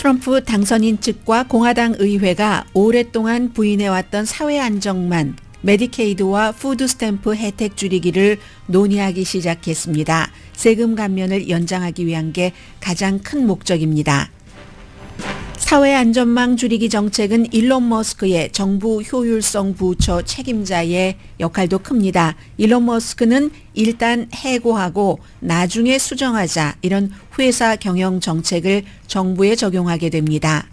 트럼프 당선인 측과 공화당 의회가 오랫동안 부인해왔던 사회 안정망, 메디케이드와 푸드 스탬프 혜택 줄이기를 논의하기 시작했습니다. 세금 감면을 연장하기 위한 게 가장 큰 목적입니다. 사회 안전망 줄이기 정책은 일론 머스크의 정부 효율성 부처 책임자의 역할도 큽니다. 일론 머스크는 일단 해고하고 나중에 수정하자 이런 회사 경영 정책을 정부에 적용하게 됩니다.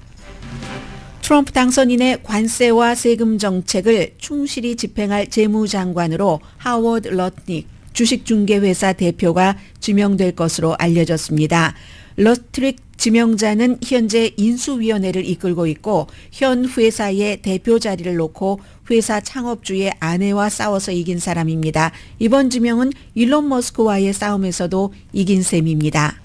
트럼프 당선인의 관세와 세금 정책을 충실히 집행할 재무장관으로 하워드 러트닉 주식중개회사 대표가 지명될 것으로 알려졌습니다. 러트닉 지명자는 현재 인수위원회를 이끌고 있고 현 회사의 대표 자리를 놓고 회사 창업주의 아내와 싸워서 이긴 사람입니다. 이번 지명은 일론 머스크와의 싸움에서도 이긴 셈입니다.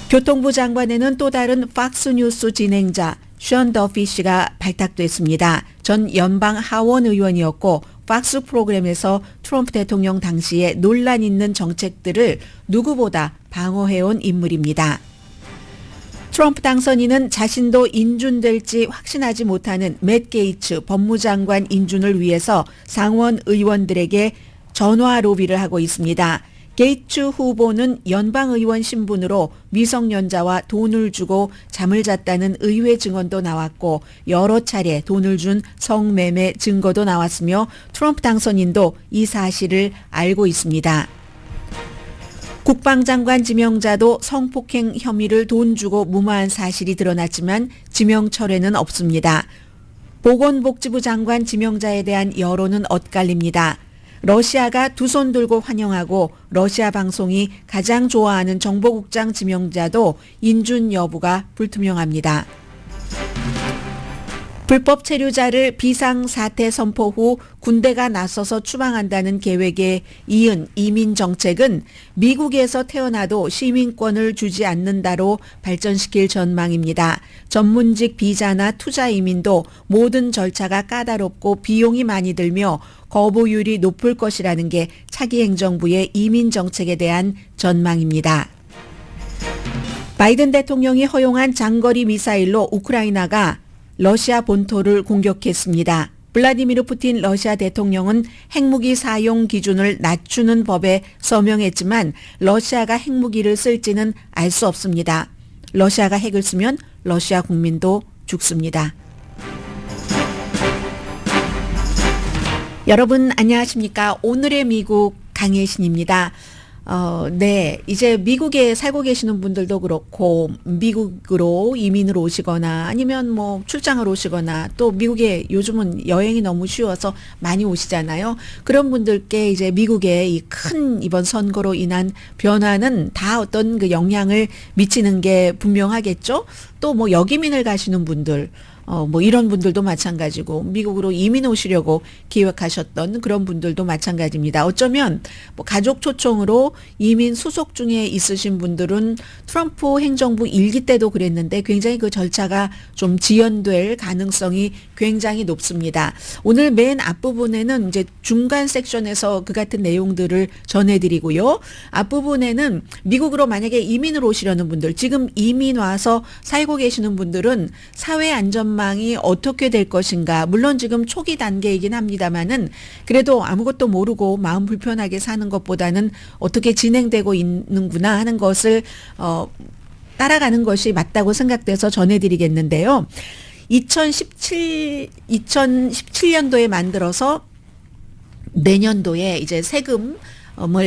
교통부 장관에는 또 다른 팍스뉴스 진행자 션 더피 씨가 발탁됐습니다. 전 연방 하원 의원이었고 팍스 프로그램에서 트럼프 대통령 당시에 논란 있는 정책들을 누구보다 방어해온 인물입니다. 트럼프 당선인은 자신도 인준될지 확신하지 못하는 맷 게이츠 법무장관 인준을 위해서 상원 의원들에게 전화 로비를 하고 있습니다. 게이츠 후보는 연방의원 신분으로 미성년자와 돈을 주고 잠을 잤다는 의회 증언도 나왔고 여러 차례 돈을 준 성매매 증거도 나왔으며 트럼프 당선인도 이 사실을 알고 있습니다. 국방장관 지명자도 성폭행 혐의를 돈 주고 무마한 사실이 드러났지만 지명 철회는 없습니다. 보건복지부 장관 지명자에 대한 여론은 엇갈립니다. 러시아가 두 손 들고 환영하고 러시아 방송이 가장 좋아하는 정보국장 지명자도 인준 여부가 불투명합니다. 불법 체류자를 비상사태 선포 후 군대가 나서서 추방한다는 계획에 이은 이민 정책은 미국에서 태어나도 시민권을 주지 않는다로 발전시킬 전망입니다. 전문직 비자나 투자 이민도 모든 절차가 까다롭고 비용이 많이 들며 거부율이 높을 것이라는 게 차기 행정부의 이민 정책에 대한 전망입니다. 바이든 대통령이 허용한 장거리 미사일로 우크라이나가 러시아 본토를 공격했습니다. 블라디미르 푸틴 러시아 대통령은 핵무기 사용 기준을 낮추는 법에 서명했지만 러시아가 핵무기를 쓸지는 알 수 없습니다. 러시아가 핵을 쓰면 러시아 국민도 죽습니다. 여러분 안녕하십니까? 오늘의 미국 강혜신입니다. 네, 이제 미국에 살고 계시는 분들도 그렇고 미국으로 이민을 오시거나 아니면 뭐 출장을 오시거나 또 미국에 요즘은 여행이 너무 쉬워서 많이 오시잖아요. 그런 분들께 이제 미국의 이 큰 이번 선거로 인한 변화는 다 어떤 그 영향을 미치는 게 분명하겠죠. 또 뭐 역이민을 가시는 분들 뭐 이런 분들도 마찬가지고 미국으로 이민 오시려고 계획하셨던 그런 분들도 마찬가지입니다. 어쩌면 뭐 가족 초청으로 이민 수속 중에 있으신 분들은 트럼프 행정부 일기 때도 그랬는데 굉장히 그 절차가 좀 지연될 가능성이 굉장히 높습니다. 오늘 맨 앞부분에는 이제 중간 섹션에서 그 같은 내용들을 전해드리고요. 앞부분에는 미국으로 만약에 이민을 오시려는 분들, 지금 이민 와서 살고 계시는 분들은 사회 안전망이 어떻게 될 것인가. 물론 지금 초기 단계이긴 합니다만은 그래도 아무것도 모르고 마음 불편하게 사는 것보다는 어떻게 진행되고 있는구나 하는 것을 따라가는 것이 맞다고 생각돼서 전해드리겠는데요. 2017년도에 만들어서 내년도에 이제 세금을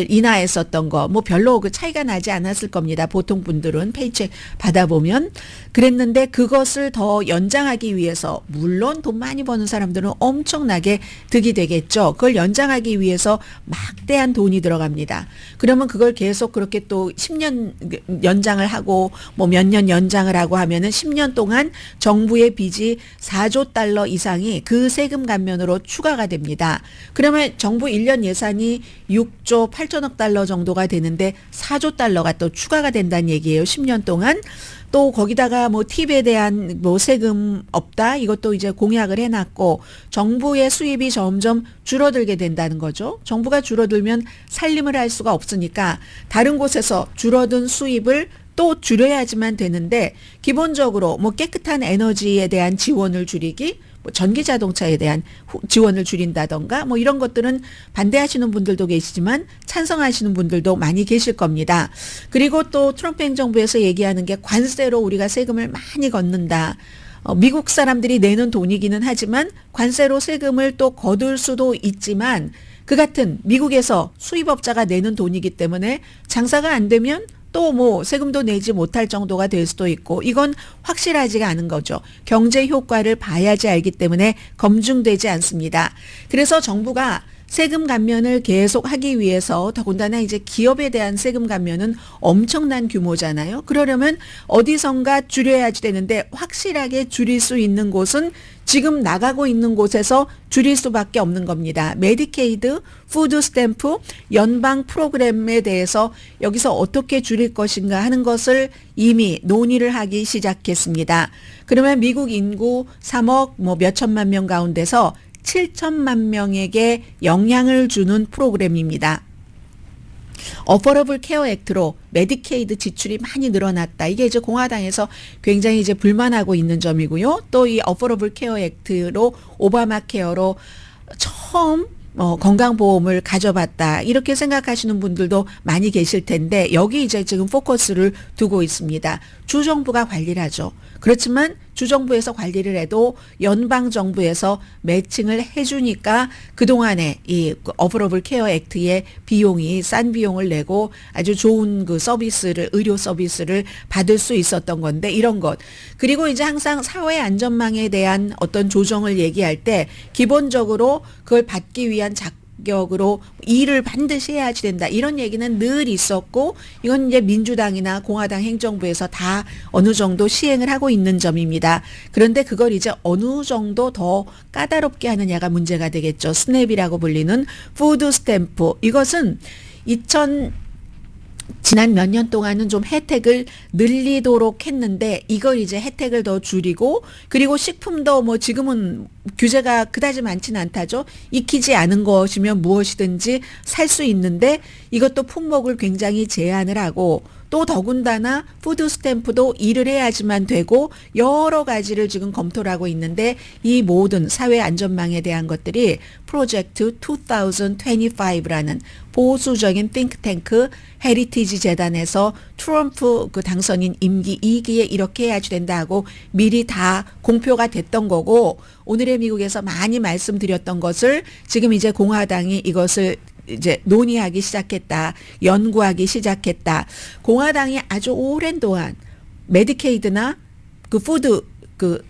인하했었던 거, 뭐 별로 그 차이가 나지 않았을 겁니다. 보통 분들은 페이첵 받아보면. 그랬는데 그것을 더 연장하기 위해서, 물론 돈 많이 버는 사람들은 엄청나게 득이 되겠죠. 그걸 연장하기 위해서 막대한 돈이 들어갑니다. 그러면 그걸 계속 그렇게 또 10년 연장을 하고 뭐 몇 년 연장을 하고 하면은 10년 동안 정부의 빚이 4조 달러 이상이 그 세금 감면으로 추가가 됩니다. 그러면 정부 1년 예산이 6조 8천억 달러 정도가 되는데 4조 달러가 또 추가가 된다는 얘기예요. 10년 동안. 또 거기다가 뭐 팁에 대한 뭐 세금 없다 이것도 이제 공약을 해놨고 정부의 수입이 점점 줄어들게 된다는 거죠. 정부가 줄어들면 살림을 할 수가 없으니까 다른 곳에서 줄어든 수입을 또 줄여야지만 되는데 기본적으로 뭐 깨끗한 에너지에 대한 지원을 줄이기, 뭐 전기 자동차에 대한 지원을 줄인다던가 뭐 이런 것들은 반대하시는 분들도 계시지만 찬성하시는 분들도 많이 계실 겁니다. 그리고 또 트럼프 행정부에서 얘기하는 게 관세로 우리가 세금을 많이 걷는다. 미국 사람들이 내는 돈이기는 하지만 관세로 세금을 또 거둘 수도 있지만 그 같은 미국에서 수입업자가 내는 돈이기 때문에 장사가 안 되면 또 뭐 세금도 내지 못할 정도가 될 수도 있고 이건 확실하지가 않은 거죠. 경제 효과를 봐야지 알기 때문에 검증되지 않습니다. 그래서 정부가 세금 감면을 계속 하기 위해서 더군다나 이제 기업에 대한 세금 감면은 엄청난 규모잖아요. 그러려면 어디선가 줄여야지 되는데 확실하게 줄일 수 있는 곳은 지금 나가고 있는 곳에서 줄일 수밖에 없는 겁니다. 메디케이드, 푸드 스탬프, 연방 프로그램에 대해서 여기서 어떻게 줄일 것인가 하는 것을 이미 논의를 하기 시작했습니다. 그러면 미국 인구 3억 뭐 몇천만 명 가운데서 7천만 명에게 영향을 주는 프로그램입니다. 어포러블 케어 액트로 메디케이드 지출이 많이 늘어났다. 이게 이제 공화당에서 굉장히 이제 불만하고 있는 점이고요. 또 이 어포러블 케어 액트로 오바마 케어로 처음 건강보험을 가져봤다. 이렇게 생각하시는 분들도 많이 계실 텐데 여기 이제 지금 포커스를 두고 있습니다. 주정부가 관리를 하죠. 그렇지만 주정부에서 관리를 해도 연방정부에서 매칭을 해주니까 그동안에 이 어포러블 케어 액트의 비용이 싼 비용을 내고 아주 좋은 그 서비스를, 의료 서비스를 받을 수 있었던 건데 이런 것. 그리고 이제 항상 사회 안전망에 대한 어떤 조정을 얘기할 때 기본적으로 그걸 받기 위한 자격으로 일을 반드시 해야지 된다. 이런 얘기는 늘 있었고 이건 이제 민주당이나 공화당 행정부에서 다 어느 정도 시행을 하고 있는 점입니다. 그런데 그걸 이제 어느 정도 더 까다롭게 하느냐가 문제가 되겠죠. 스냅이라고 불리는 푸드 스탬프. 이것은 지난 몇 년 동안은 좀 혜택을 늘리도록 했는데 이걸 이제 혜택을 더 줄이고 그리고 식품도 뭐 지금은 규제가 그다지 많지는 않다죠. 익히지 않은 것이면 무엇이든지 살 수 있는데 이것도 품목을 굉장히 제한을 하고 또 더군다나 푸드 스탬프도 일을 해야지만 되고 여러 가지를 지금 검토를 하고 있는데 이 모든 사회 안전망에 대한 것들이 프로젝트 2025라는 보수적인 띵크탱크 헤리티지 재단에서 트럼프 그 당선인 임기 2기에 이렇게 해야지 된다 하고 미리 다 공표가 됐던 거고 오늘의 미국에서 많이 말씀드렸던 것을 지금 이제 공화당이 이것을 이제 논의하기 시작했다. 연구하기 시작했다. 공화당이 아주 오랜 동안 메디케이드나 그 푸드 그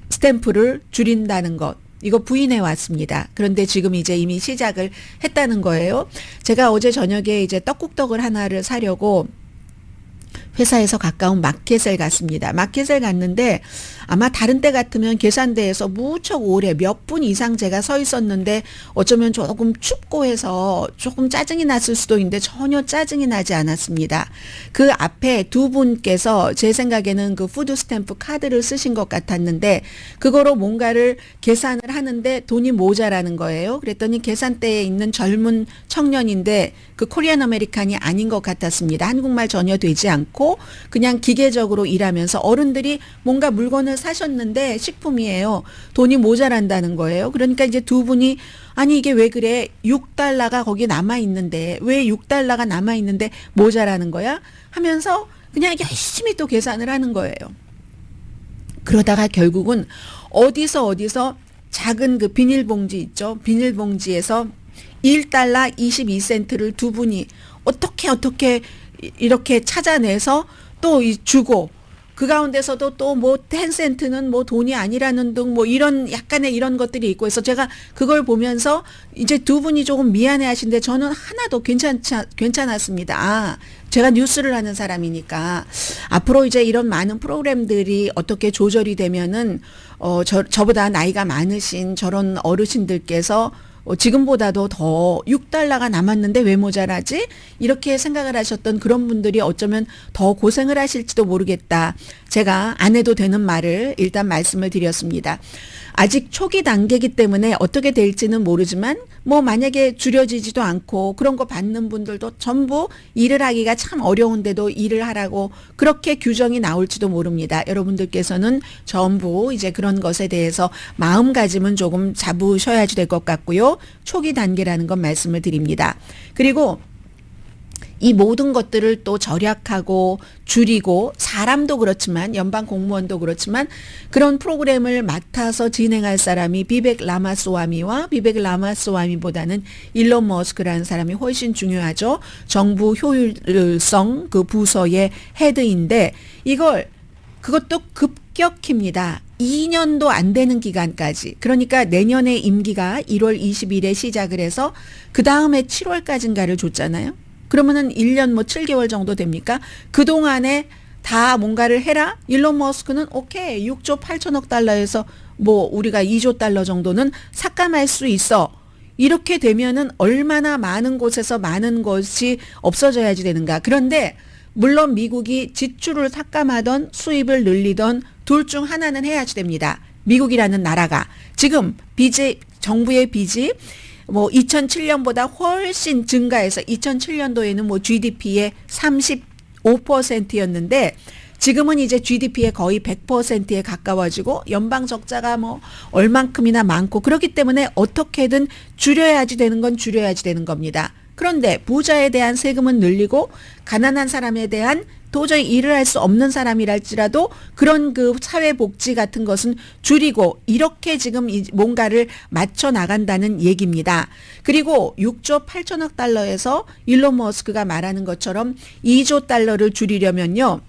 스탬프를 줄인다는 것 이거 부인해 왔습니다. 그런데 지금 이제 이미 시작을 했다는 거예요. 제가 어제 저녁에 이제 떡국떡을 하나를 사려고 회사에서 가까운 마켓을 갔습니다. 마켓을 갔는데 아마 다른 때 같으면 계산대에서 무척 오래 몇 분 이상 제가 서 있었는데 어쩌면 조금 춥고 해서 조금 짜증이 났을 수도 있는데 전혀 짜증이 나지 않았습니다. 그 앞에 두 분께서 제 생각에는 그 푸드 스탬프 카드를 쓰신 것 같았는데 그거로 뭔가를 계산을 하는데 돈이 모자라는 거예요. 그랬더니 계산대에 있는 젊은 청년인데 그 코리안 아메리칸이 아닌 것 같았습니다. 한국말 전혀 되지 않고 그냥 기계적으로 일하면서 어른들이 뭔가 물건을 사셨는데 식품이에요. 돈이 모자란다는 거예요. 그러니까 이제 두 분이 아니 이게 왜 그래? 6달러가 거기 남아있는데 왜 6달러가 남아있는데 모자라는 거야? 하면서 그냥 열심히 또 계산을 하는 거예요. 그러다가 결국은 어디서 작은 그 비닐봉지 있죠. 비닐봉지에서 1달러 22센트를 두 분이 어떻게 이렇게 찾아내서 또 주고 그 가운데서도 또 뭐 10센트는 뭐 돈이 아니라는 등 뭐 이런 약간의 이런 것들이 있고 해서 제가 그걸 보면서 이제 두 분이 조금 미안해 하시는데 저는 하나도 괜찮았습니다. 아, 제가 뉴스를 하는 사람이니까 앞으로 이제 이런 많은 프로그램들이 어떻게 조절이 되면은 저보다 나이가 많으신 저런 어르신들께서 지금보다도 더 6달러가 남았는데 왜 모자라지? 이렇게 생각을 하셨던 그런 분들이 어쩌면 더 고생을 하실지도 모르겠다. 제가 안 해도 되는 말을 일단 말씀을 드렸습니다. 아직 초기 단계이기 때문에 어떻게 될지는 모르지만 뭐 만약에 줄여지지도 않고 그런 거 받는 분들도 전부 일을 하기가 참 어려운데도 일을 하라고 그렇게 규정이 나올지도 모릅니다. 여러분들께서는 전부 이제 그런 것에 대해서 마음가짐은 조금 잡으셔야지 될 것 같고요. 초기 단계라는 건 말씀을 드립니다. 그리고 이 모든 것들을 또 절약하고 줄이고 사람도 그렇지만 연방 공무원도 그렇지만 그런 프로그램을 맡아서 진행할 사람이 비벡 라마스와미와 비벡 라마스와미보다는 일론 머스크라는 사람이 훨씬 중요하죠. 정부 효율성 그 부서의 헤드인데 그것도 급격힙니다. 2년도 안 되는 기간까지. 그러니까 내년에 임기가 1월 20일에 시작을 해서 그 다음에 7월까지인가를 줬잖아요. 그러면은 1년 뭐 7개월 정도 됩니까? 그동안에 다 뭔가를 해라? 일론 머스크는 오케이 6조 8천억 달러에서 뭐 우리가 2조 달러 정도는 삭감할 수 있어. 이렇게 되면은 얼마나 많은 곳에서 많은 것이 없어져야지 되는가. 그런데 물론 미국이 지출을 삭감하던 수입을 늘리던 둘 중 하나는 해야지 됩니다. 미국이라는 나라가 지금 정부의 빚이 뭐 2007년보다 훨씬 증가해서 2007년도에는 뭐 GDP의 35%였는데 지금은 이제 GDP의 거의 100%에 가까워지고 연방 적자가 뭐 얼만큼이나 많고 그렇기 때문에 어떻게든 줄여야지 되는 건 줄여야지 되는 겁니다. 그런데 부자에 대한 세금은 늘리고 가난한 사람에 대한 도저히 일을 할 수 없는 사람이랄지라도 그런 그 사회복지 같은 것은 줄이고 이렇게 지금 뭔가를 맞춰 나간다는 얘기입니다. 그리고 6조 8천억 달러에서 일론 머스크가 말하는 것처럼 2조 달러를 줄이려면요.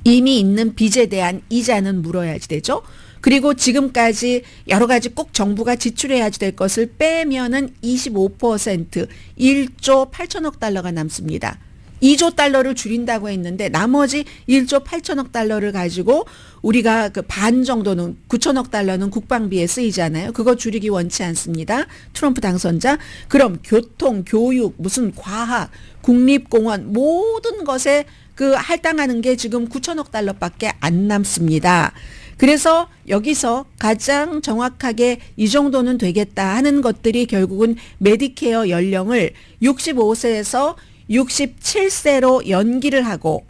이미 있는 빚에 대한 이자는 물어야지 되죠. 그리고 지금까지 여러 가지 꼭 정부가 지출해야지 될 것을 빼면은 25% 1조 8천억 달러가 남습니다. 2조 달러를 줄인다고 했는데 나머지 1조 8천억 달러를 가지고 우리가 그 반 정도는 9천억 달러는 국방비에 쓰이잖아요. 그거 줄이기 원치 않습니다. 트럼프 당선자. 그럼 교통, 교육, 무슨 과학, 국립공원 모든 것에 그 할당하는 게 지금 9천억 달러밖에 안 남습니다. 그래서 여기서 가장 정확하게 이 정도는 되겠다 하는 것들이 결국은 메디케어 연령을 65세에서 67세로 연기를 하고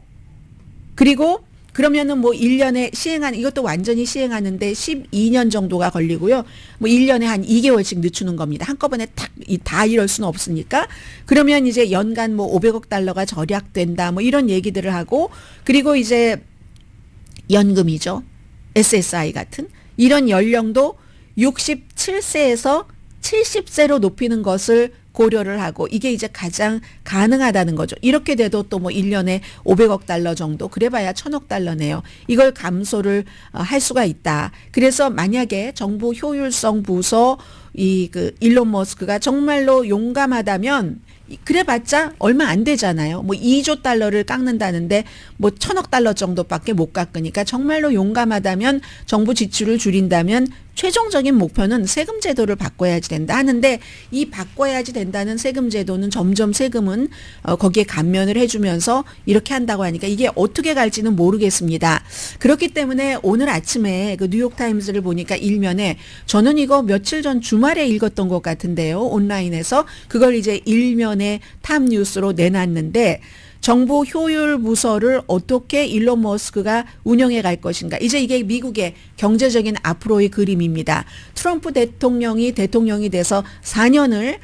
그리고 그러면은 뭐 1년에 이것도 완전히 시행하는데 12년 정도가 걸리고요. 뭐 1년에 한 2개월씩 늦추는 겁니다. 한꺼번에 다 이럴 수는 없으니까. 그러면 이제 연간 뭐 500억 달러가 절약된다. 뭐 이런 얘기들을 하고 그리고 이제 연금이죠. SSI 같은 이런 연령도 67세에서 70세로 높이는 것을 고려를 하고 이게 이제 가장 가능하다는 거죠. 이렇게 돼도 또 뭐 1년에 500억 달러 정도 그래봐야 1000억 달러네요. 이걸 감소를 할 수가 있다. 그래서 만약에 정부 효율성 부서 그 일론 머스크가 정말로 용감하다면 그래봤자 얼마 안 되잖아요. 뭐 2조 달러를 깎는다는데 뭐 1000억 달러 정도밖에 못 깎으니까 정말로 용감하다면 정부 지출을 줄인다면 최종적인 목표는 세금 제도를 바꿔야지 된다 하는데 이 바꿔야지 된다는 세금 제도는 점점 세금은 거기에 감면을 해주면서 이렇게 한다고 하니까 이게 어떻게 갈지는 모르겠습니다. 그렇기 때문에 오늘 아침에 그 뉴욕타임스를 보니까 일면에 저는 이거 며칠 전 주말에 읽었던 것 같은데요. 온라인에서 그걸 이제 일면에 탑뉴스로 내놨는데 정부 효율 부서를 어떻게 일론 머스크가 운영해 갈 것인가. 이제 이게 미국의 경제적인 앞으로의 그림입니다. 트럼프 대통령이 돼서 4년을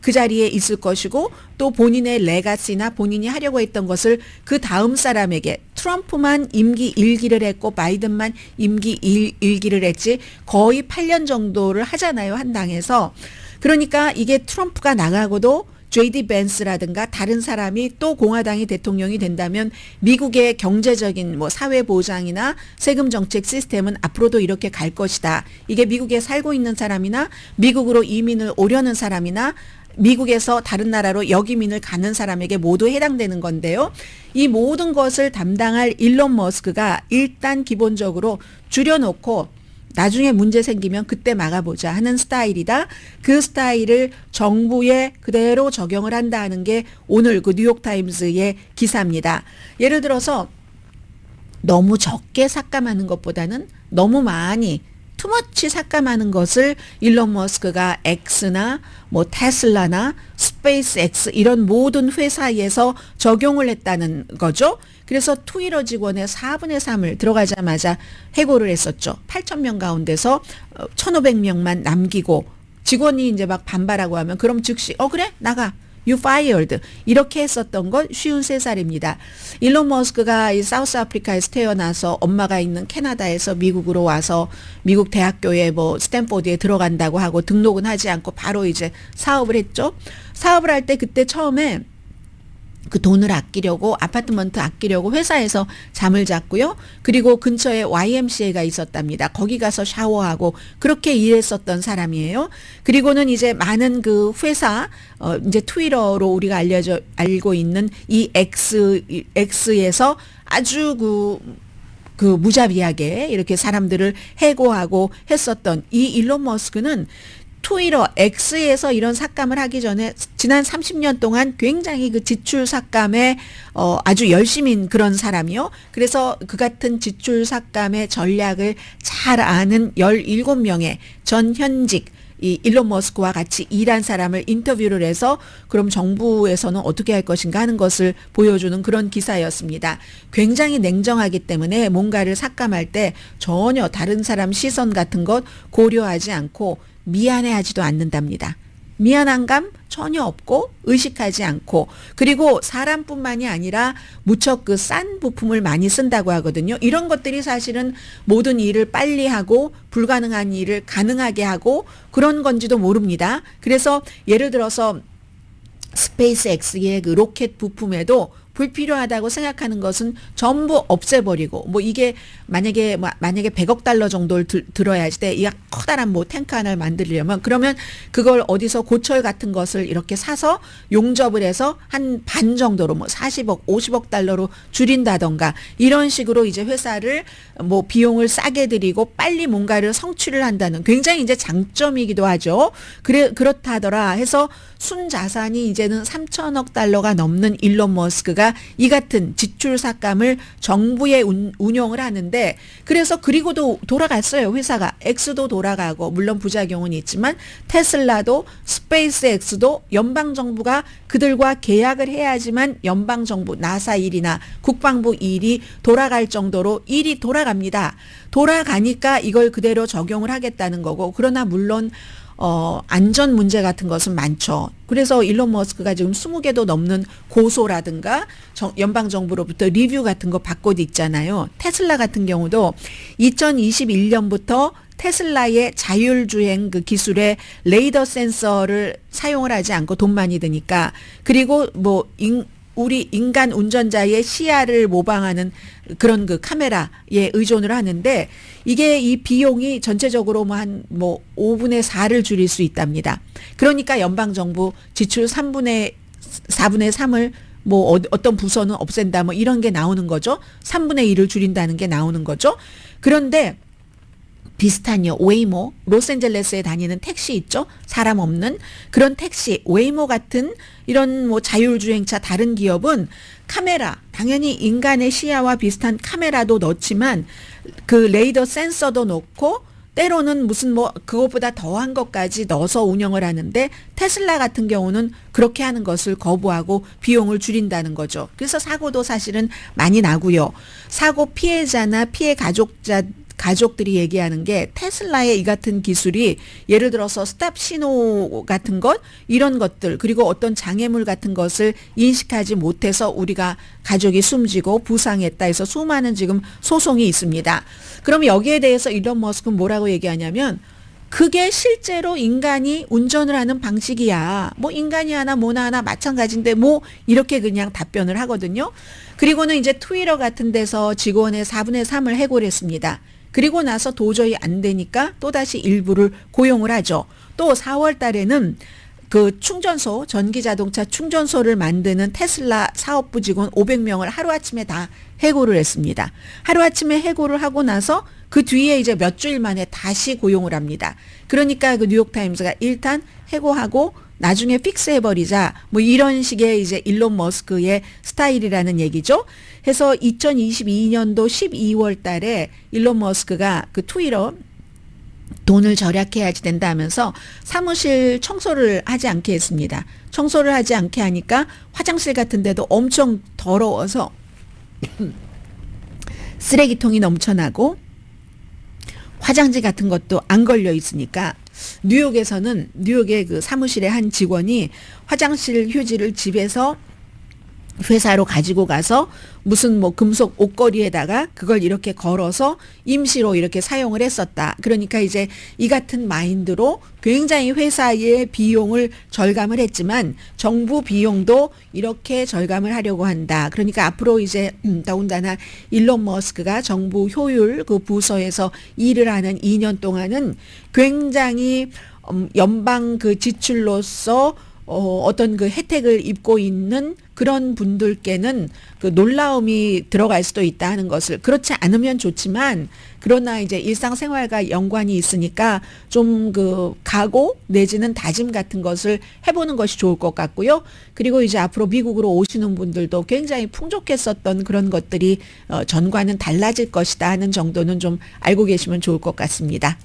그 자리에 있을 것이고 또 본인의 레가시나 본인이 하려고 했던 것을 그 다음 사람에게 트럼프만 임기 1기를 했고 바이든만 임기 1기를 했지 거의 8년 정도를 하잖아요. 한 당에서. 그러니까 이게 트럼프가 나가고도 JD 벤스라든가 다른 사람이 또 공화당이 대통령이 된다면 미국의 경제적인 뭐 사회보장이나 세금 정책 시스템은 앞으로도 이렇게 갈 것이다. 이게 미국에 살고 있는 사람이나 미국으로 이민을 오려는 사람이나 미국에서 다른 나라로 역이민을 가는 사람에게 모두 해당되는 건데요. 이 모든 것을 담당할 일론 머스크가 일단 기본적으로 줄여놓고 나중에 문제 생기면 그때 막아보자 하는 스타일이다. 그 스타일을 정부에 그대로 적용을 한다는 게 오늘 그 뉴욕타임스의 기사입니다. 예를 들어서 너무 적게 삭감하는 것보다는 너무 많이 투머치 삭감하는 것을 일론 머스크가 X나 뭐 테슬라나 스페이스X 이런 모든 회사에서 적용을 했다는 거죠. 그래서 트위터 직원의 4분의 3을 들어가자마자 해고를 했었죠. 8,000명 가운데서 1,500명만 남기고 직원이 이제 막 반발하고 하면 그럼 즉시 그래 나가. You fired. 이렇게 했었던 건 53살입니다. 일론 머스크가 이 사우스 아프리카에서 태어나서 엄마가 있는 캐나다에서 미국으로 와서 미국 대학교에 뭐 스탠포드에 들어간다고 하고 등록은 하지 않고 바로 이제 사업을 했죠. 사업을 할 때 그때 처음에 그 돈을 아끼려고 아파트먼트 아끼려고 회사에서 잠을 잤고요. 그리고 근처에 YMCA가 있었답니다. 거기 가서 샤워하고 그렇게 일했었던 사람이에요. 그리고는 이제 많은 그 회사 이제 트위터로 우리가 알고 있는 이 X에서 아주 그 무자비하게 이렇게 사람들을 해고하고 했었던 이 일론 머스크는 트위터 X에서 이런 삭감을 하기 전에 지난 30년 동안 굉장히 그 지출 삭감에 아주 열심인 그런 사람이요. 그래서 그 같은 지출 삭감의 전략을 잘 아는 17명의 전 현직 이 일론 머스크와 같이 일한 사람을 인터뷰를 해서 그럼 정부에서는 어떻게 할 것인가 하는 것을 보여주는 그런 기사였습니다. 굉장히 냉정하기 때문에 뭔가를 삭감할 때 전혀 다른 사람 시선 같은 것 고려하지 않고 미안해하지도 않는답니다. 미안한 감 전혀 없고 의식하지 않고 그리고 사람뿐만이 아니라 무척 그 싼 부품을 많이 쓴다고 하거든요. 이런 것들이 사실은 모든 일을 빨리 하고 불가능한 일을 가능하게 하고 그런 건지도 모릅니다. 그래서 예를 들어서 스페이스X의 그 로켓 부품에도 불필요하다고 생각하는 것은 전부 없애버리고 뭐 이게 만약에 100억 달러 정도를 들어야지 돼. 이 커다란 뭐 탱크 하나를 만들려면 그러면 그걸 어디서 고철 같은 것을 이렇게 사서 용접을 해서 한 반 정도로 뭐 40억, 50억 달러로 줄인다던가 이런 식으로 이제 회사를 뭐 비용을 싸게 들이고 빨리 뭔가를 성취를 한다는 굉장히 이제 장점이기도 하죠. 그렇다더라 해서 순자산이 이제는 3천억 달러가 넘는 일론 머스크가 이 같은 지출 삭감을 정부에 운용을 하는데 그래서 그리고도 돌아갔어요. 회사가 X도 돌아가고 물론 부작용은 있지만 테슬라도 스페이스X도 연방정부가 그들과 계약을 해야지만 연방정부 나사 일이나 국방부 일이 돌아갈 정도로 일이 돌아갑니다. 돌아가니까 이걸 그대로 적용을 하겠다는 거고 그러나 물론 안전 문제 같은 것은 많죠. 그래서 일론 머스크가 지금 20개도 넘는 고소라든가 연방정부로부터 리뷰 같은 거 받고 있잖아요. 테슬라 같은 경우도 2021년부터 테슬라의 자율주행 그 기술에 레이더 센서를 사용을 하지 않고 돈 많이 드니까 그리고 뭐 우리 인간 운전자의 시야를 모방하는 그런 그 카메라에 의존을 하는데 이게 이 비용이 전체적으로 한 5분의 4를 줄일 수 있답니다. 그러니까 연방정부 지출 4분의 3을 뭐 어떤 부서는 없앤다 뭐 이런 게 나오는 거죠. 3분의 1을 줄인다는 게 나오는 거죠. 그런데 비슷한요. 웨이모, 로스앤젤레스에 다니는 택시 있죠? 사람 없는 그런 택시, 웨이모 같은 이런 뭐 자율주행차 다른 기업은 카메라, 당연히 인간의 시야와 비슷한 카메라도 넣지만 그 레이더 센서도 넣고 때로는 무슨 뭐 그것보다 더한 것까지 넣어서 운영을 하는데 테슬라 같은 경우는 그렇게 하는 것을 거부하고 비용을 줄인다는 거죠. 그래서 사고도 사실은 많이 나고요. 사고 피해자나 피해 가족들이 얘기하는 게 테슬라의 이 같은 기술이 예를 들어서 스탑 신호 같은 것 이런 것들 그리고 어떤 장애물 같은 것을 인식하지 못해서 우리가 가족이 숨지고 부상했다 해서 수많은 지금 소송이 있습니다. 그럼 여기에 대해서 일론 머스크는 뭐라고 얘기하냐면 그게 실제로 인간이 운전을 하는 방식이야. 뭐 인간이 하나 뭐나 하나 마찬가지인데 뭐 이렇게 그냥 답변을 하거든요. 그리고는 이제 트위터 같은 데서 직원의 4분의 3을 해고를 했습니다. 그리고 나서 도저히 안 되니까 또다시 일부를 고용을 하죠. 또 4월 달에는 그 충전소, 전기자동차 충전소를 만드는 테슬라 사업부 직원 500명을 하루아침에 다 해고를 했습니다. 하루아침에 해고를 하고 나서 그 뒤에 이제 몇 주일 만에 다시 고용을 합니다. 그러니까 그 뉴욕타임스가 일단 해고하고 나중에 픽스해버리자 뭐 이런 식의 이제 일론 머스크의 스타일이라는 얘기죠. 해서 2022년도 12월 달에 일론 머스크가 그 트위터 돈을 절약해야지 된다 하면서 사무실 청소를 하지 않게 했습니다. 청소를 하지 않게 하니까 화장실 같은 데도 엄청 더러워서 쓰레기통이 넘쳐나고 화장지 같은 것도 안 걸려 있으니까 뉴욕의 그 사무실의 한 직원이 화장실 휴지를 집에서 회사로 가지고 가서 무슨 뭐 금속 옷걸이에다가 그걸 이렇게 걸어서 임시로 이렇게 사용을 했었다. 그러니까 이제 이 같은 마인드로 굉장히 회사의 비용을 절감을 했지만 정부 비용도 이렇게 절감을 하려고 한다. 그러니까 앞으로 이제 더군다나 일론 머스크가 정부 효율 그 부서에서 일을 하는 2년 동안은 굉장히 연방 그 지출로서 어떤 그 혜택을 입고 있는 그런 분들께는 그 놀라움이 들어갈 수도 있다 하는 것을, 그렇지 않으면 좋지만 그러나 이제 일상생활과 연관이 있으니까 좀 그 각오 내지는 다짐 같은 것을 해보는 것이 좋을 것 같고요. 그리고 이제 앞으로 미국으로 오시는 분들도 굉장히 풍족했었던 그런 것들이 전과는 달라질 것이다 하는 정도는 좀 알고 계시면 좋을 것 같습니다.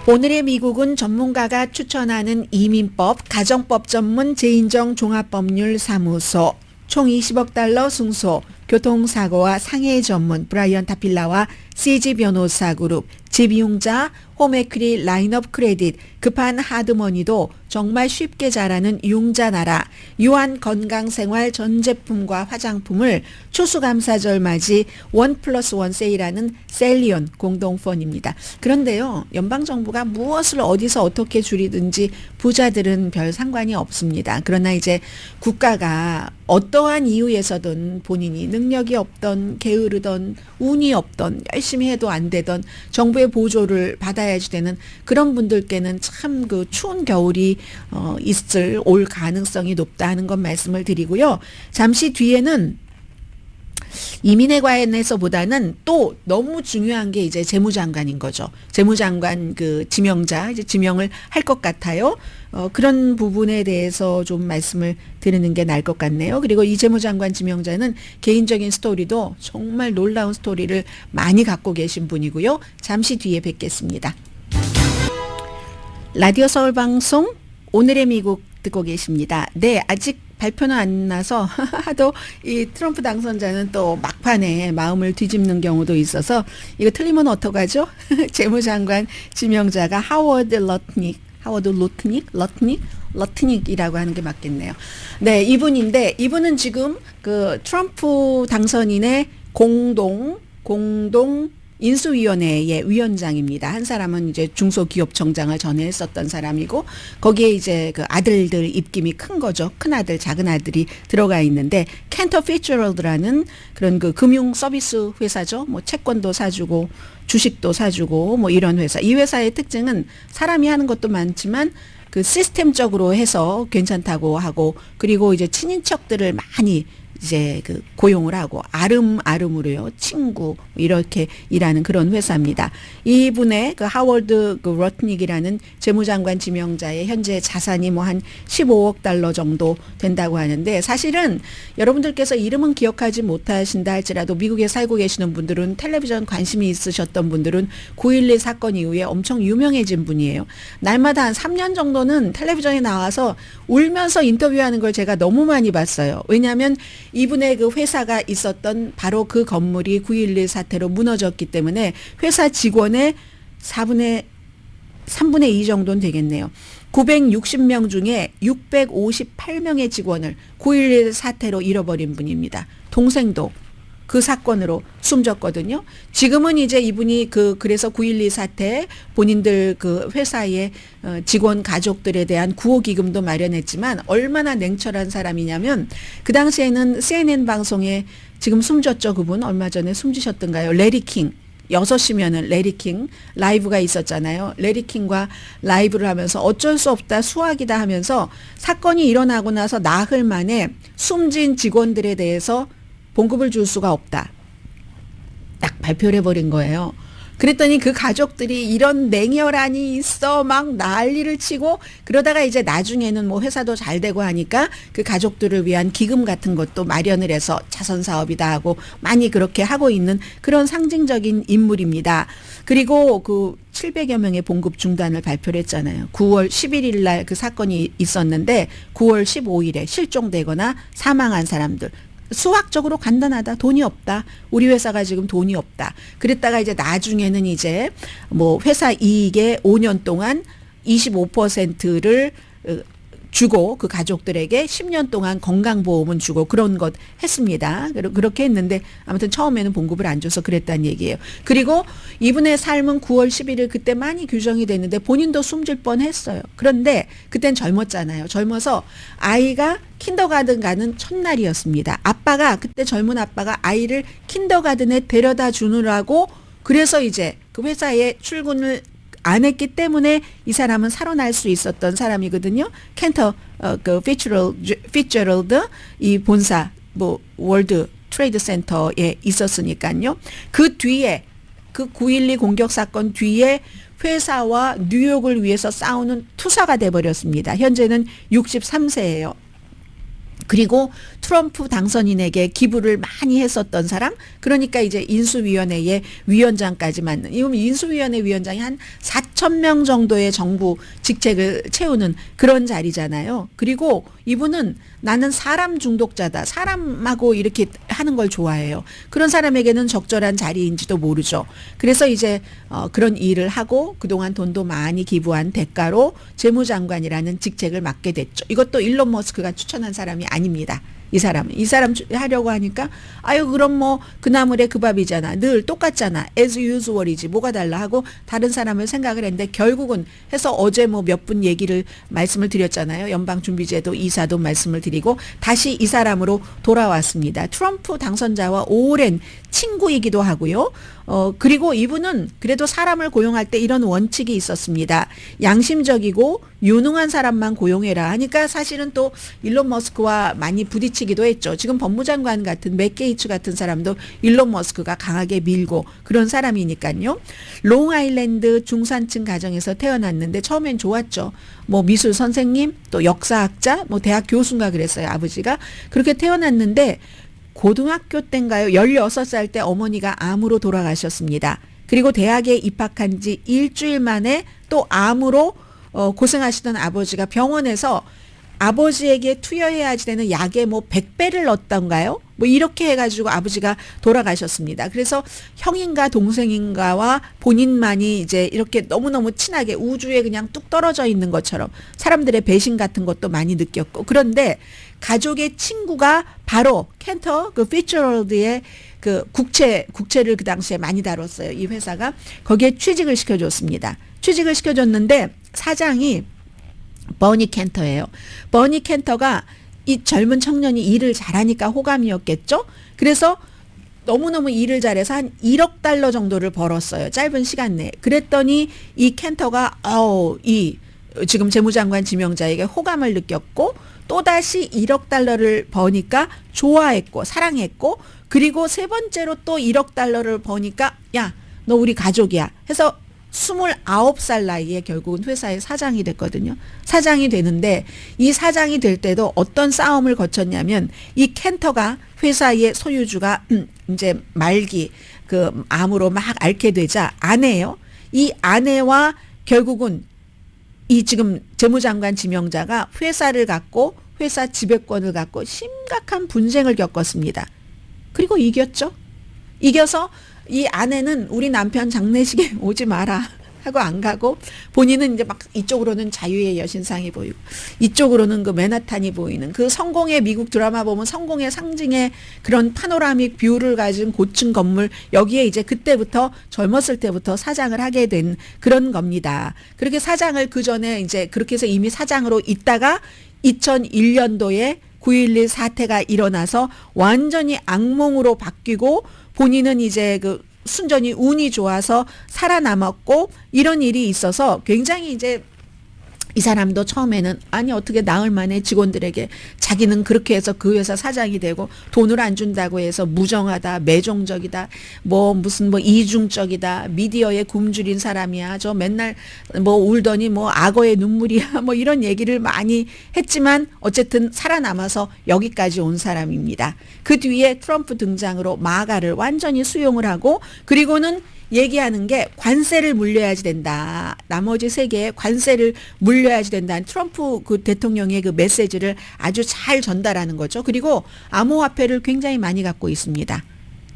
오늘의 미국은 전문가가 추천하는 이민법, 가정법 전문 재인정 종합법률사무소, 총 20억 달러 승소, 교통사고와 상해 전문 브라이언 타필라와 CG 변호사 그룹, 집이용자, 홈에퀴리 라인업 크레딧, 급한 하드머니도 정말 쉽게 잘하는 융자 나라, 유한 건강생활 전 제품과 화장품을 추수감사절 맞이 1+1 세일하는 셀리온 공동펀입니다. 그런데요, 연방정부가 무엇을 어디서 어떻게 줄이든지 부자들은 별 상관이 없습니다. 그러나 이제 국가가 어떠한 이유에서든 본인이 능력이 없던, 게으르던, 운이 없던, 열심히 해도 안 되던 정부의 보조를 받아야지 되는 그런 분들께는 참 그 추운 겨울이 올 가능성이 높다 하는 것 말씀을 드리고요. 잠시 뒤에는 이민에 관해서보다는 또 너무 중요한 게 이제 재무장관인 거죠. 재무장관 그 지명자 이제 지명을 할 것 같아요. 그런 부분에 대해서 좀 말씀을 드리는 게 나을 것 같네요. 그리고 이 재무장관 지명자는 개인적인 스토리도 정말 놀라운 스토리를 많이 갖고 계신 분이고요. 잠시 뒤에 뵙겠습니다. 라디오 서울 방송 오늘의 미국 듣고 계십니다. 네, 아직 발표는 안 나서 하도 이 트럼프 당선자는 또 막판에 마음을 뒤집는 경우도 있어서 이거 틀리면 어떡하죠? 재무장관 지명자가 러트닉이라고 하는 게 맞겠네요. 네, 이분인데 이분은 지금 그 트럼프 당선인의 공동 인수위원회의 위원장입니다. 한 사람은 이제 중소기업청장을 전에 했었던 사람이고 거기에 이제 그 아들들 입김이 큰 거죠. 큰 아들, 작은 아들이 들어가 있는데 캔터 피츠제럴드라는 그런 그 금융 서비스 회사죠. 뭐 채권도 사주고 주식도 사주고 뭐 이런 회사. 이 회사의 특징은 사람이 하는 것도 많지만 그 시스템적으로 해서 괜찮다고 하고 그리고 이제 친인척들을 많이 이제 그 고용을 하고 아름으로요 친구 이렇게 일하는 그런 회사입니다. 이분의 그 하워드 그 러트닉이라는 재무장관 지명자의 현재 자산이 뭐 한 15억 달러 정도 된다고 하는데 사실은 여러분들께서 이름은 기억하지 못하신다 할지라도 미국에 살고 계시는 분들은 텔레비전 관심이 있으셨던 분들은 9.11 사건 이후에 엄청 유명해진 분이에요. 날마다 한 3년 정도는 텔레비전에 나와서 울면서 인터뷰하는 걸 제가 너무 많이 봤어요. 왜냐하면 이분의 그 회사가 있었던 바로 그 건물이 9.11 사태로 무너졌기 때문에 회사 직원의 3분의 2 정도는 되겠네요. 960명 중에 658명의 직원을 9.11 사태로 잃어버린 분입니다. 동생도 그 사건으로 숨졌거든요. 지금은 이제 이분이 그래서 9.12 사태 본인들 그 회사의 직원 가족들에 대한 구호 기금도 마련했지만 얼마나 냉철한 사람이냐면 그 당시에는 CNN 방송에 지금 숨졌죠. 그분 얼마 전에 숨지셨던가요? 레리 킹. 6시면은 레리킹 라이브가 있었잖아요. 레리킹과 라이브를 하면서 어쩔 수 없다 수학이다 하면서 사건이 일어나고 나서 나흘 만에 숨진 직원들에 대해서 봉급을 줄 수가 없다. 딱 발표를 해버린 거예요. 그랬더니 그 가족들이 이런 냉혈한이 있어 막 난리를 치고 그러다가 이제 나중에는 뭐 회사도 잘 되고 하니까 그 가족들을 위한 기금 같은 것도 마련을 해서 자선 사업이다 하고 많이 그렇게 하고 있는 그런 상징적인 인물입니다. 그리고 그 700여 명의 봉급 중단을 발표를 했잖아요. 9월 11일 날 그 사건이 있었는데 9월 15일에 실종되거나 사망한 사람들 수학적으로 간단하다. 돈이 없다. 우리 회사가 지금 돈이 없다. 그랬다가 이제 나중에는 이제 뭐 회사 이익의 5년 동안 25%를 주고 그 가족들에게 10년 동안 건강보험은 주고 그런 것 했습니다. 그렇게 했는데 아무튼 처음에는 봉급을 안 줘서 그랬다는 얘기예요. 그리고 이분의 삶은 9월 11일 그때 많이 규정이 됐는데 본인도 숨질 뻔했어요. 그런데 그땐 젊었잖아요. 젊어서 아이가 킨더가든 가는 첫날이었습니다. 아빠가 그때 젊은 아빠가 아이를 kindergarten에 데려다 주느라고 그래서 이제 그 회사에 출근을 안 했기 때문에 이 사람은 살아날 수 있었던 사람이거든요. 켄터 그 피츠제럴드 이 본사 뭐 월드 트레이드 센터에 있었으니까요. 그 뒤에 그 9.12 공격 사건 뒤에 회사와 뉴욕을 위해서 싸우는 투사가 돼버렸습니다. 현재는 63세예요. 그리고 트럼프 당선인에게 기부를 많이 했었던 사람, 그러니까 이제 인수위원회의 위원장까지 맡는, 이건 인수위원회 위원장이 한 4,000명 정도의 정부 직책을 채우는 그런 자리잖아요. 그리고 이분은 나는 사람 중독자다. 사람하고 이렇게 하는 걸 좋아해요. 그런 사람에게는 적절한 자리인지도 모르죠. 그래서 이제 그런 일을 하고 그동안 돈도 많이 기부한 대가로 재무장관이라는 직책을 맡게 됐죠. 이것도 일론 머스크가 추천한 사람이 아닙니다. 이 사람 하려고 하니까 아유 그럼 뭐 그 나물에 그 밥이잖아. 늘 똑같잖아. as usual이지 뭐가 달라 하고 다른 사람을 생각을 했는데 결국은 해서 어제 뭐 몇 분 얘기를 말씀을 드렸잖아요. 연방준비제도 이사도 말씀을 드리고 다시 이 사람으로 돌아왔습니다. 트럼프 당선자와 오랜 친구이기도 하고요. 그리고 이분은 그래도 사람을 고용할 때 이런 원칙이 있었습니다. 양심적이고 유능한 사람만 고용해라 하니까 사실은 또 일론 머스크와 많이 부딪히기도 했죠. 지금 법무장관 같은 맥 게이츠 같은 사람도 일론 머스크가 강하게 밀고 그런 사람이니까요. 롱아일랜드 중산층 가정에서 태어났는데 처음엔 좋았죠. 뭐 미술 선생님 또 역사학자 뭐 대학 교수인가 그랬어요. 아버지가 그렇게 태어났는데 고등학교 때인가요? 16살 때 어머니가 암으로 돌아가셨습니다. 그리고 대학에 입학한 지 일주일 만에 또 암으로 고생하시던 아버지가 병원에서 아버지에게 투여해야지 되는 약에 뭐 100배를 넣었던가요? 뭐 이렇게 해가지고 아버지가 돌아가셨습니다. 그래서 형인가 동생인가와 본인만이 이제 이렇게 너무너무 친하게 우주에 그냥 뚝 떨어져 있는 것처럼 사람들의 배신 같은 것도 많이 느꼈고 그런데 가족의 친구가 바로 켄터 그 피츠제럴드의 그 국채를 그 당시에 많이 다뤘어요. 이 회사가 거기에 취직을 시켜줬습니다. 취직을 시켜줬는데 사장이 버니 켄터예요. 버니 켄터가 이 젊은 청년이 일을 잘하니까 호감이었겠죠. 그래서 너무너무 일을 잘해서 한 1억 달러 정도를 벌었어요. 짧은 시간 내에. 그랬더니 이 켄터가 이 지금 재무장관 지명자에게 호감을 느꼈고 또다시 1억 달러를 버니까 좋아했고 사랑했고 그리고 세 번째로 또 1억 달러를 버니까 야, 너 우리 가족이야 해서 29살 나이에 결국은 회사의 사장이 됐거든요. 사장이 되는데 이 사장이 될 때도 어떤 싸움을 거쳤냐면 이 켄터가 회사의 소유주가 이제 말기 그 암으로 막 앓게 되자 아내예요. 이 아내와 결국은 이 지금 재무장관 지명자가 회사를 갖고 회사 지배권을 갖고 심각한 분쟁을 겪었습니다. 그리고 이겼죠. 이겨서 이 아내는 우리 남편 장례식에 오지 마라 하고 안 가고 본인은 이제 막 이쪽으로는 자유의 여신상이 보이고 이쪽으로는 그 맨하탄이 보이는 그 성공의 미국 드라마 보면 성공의 상징의 그런 파노라믹 뷰를 가진 고층 건물 여기에 이제 그때부터 젊었을 때부터 사장을 하게 된 그런 겁니다. 그렇게 사장을 그 전에 이제 그렇게 해서 이미 사장으로 있다가 2001년도에 9.11 사태가 일어나서 완전히 악몽으로 바뀌고 본인은 이제 그 순전히 운이 좋아서 살아남았고 이런 일이 있어서 굉장히 이제 이 사람도 처음에는 아니 어떻게 나흘 만에 직원들에게 자기는 그렇게 해서 그 회사 사장이 되고 돈을 안 준다고 해서 무정하다, 매종적이다, 뭐 무슨 뭐 이중적이다, 미디어에 굶주린 사람이야, 저 맨날 뭐 울더니 뭐 악어의 눈물이야, 뭐 이런 얘기를 많이 했지만 어쨌든 살아남아서 여기까지 온 사람입니다. 그 뒤에 트럼프 등장으로 마가를 완전히 수용을 하고 그리고는 얘기하는 게 관세를 물려야지 된다. 나머지 세계에 관세를 물려야지 된다는 트럼프 그 대통령의 그 메시지를 아주 잘 전달하는 거죠. 그리고 암호화폐를 굉장히 많이 갖고 있습니다.